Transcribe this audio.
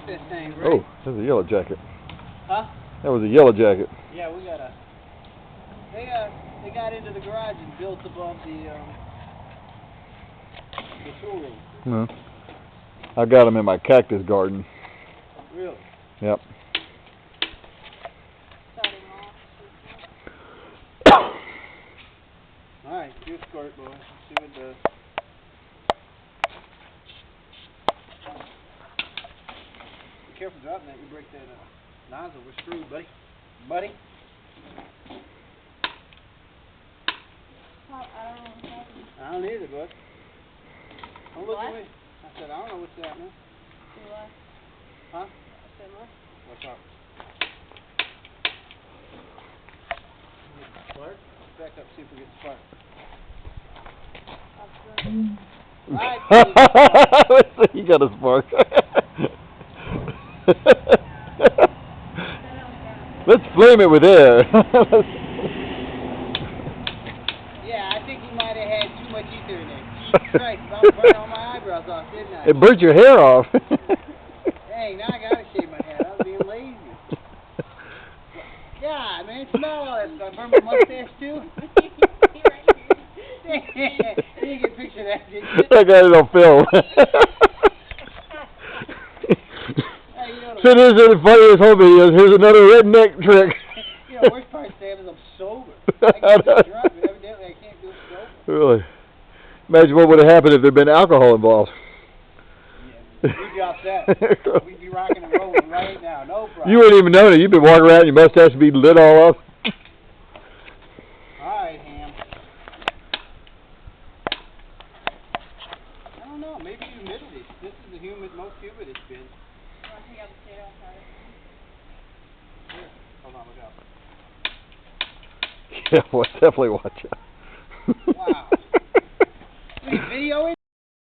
this thing, right? Oh, there's a yellow jacket. Huh? That was a yellow jacket. Yeah, we got a. They got into the garage and built above the showroom. No. I got them in my cactus garden. Really? Yep. All right, do a squirt, boy. Let's see what it does. Be careful dropping that. You break that nozzle. We're screwed, buddy. Buddy. I don't either, bud. Don't look at me. I said, I don't know what's happening. What? Huh? I said what? What's up? Spark? Back up, see if we get spark. Alright. You got a spark. Let's flame it with air. Yeah, I think you might have had too much ether in there. Jesus Christ, about burned all my eyebrows off, didn't I? It burnt your hair off. Dang, now I gotta shave my head. I was being lazy. Yeah, man, smell all that stuff. Burn my mustache too? You didn't get a picture of that, did you? I got it on film. Hey, you know, So this is the funniest home videos. Here's another redneck trick. You know, the worst part, Sam, is I'm sober. I can get drunk, but evidently I can't do it sober. Really? Imagine what would have happened if there'd been alcohol involved. Yeah, we'd be offset. We'd be rocking and rolling right now, no problem. You wouldn't even know it. You'd been walking around, your mustache would be lit all up. Alright, Ham. I don't know, maybe humidity. This is the most humid it's been. I think I'll just stay outside. Here, hold on, look out. Yeah, well, definitely watch out. Wow. Are you videoing?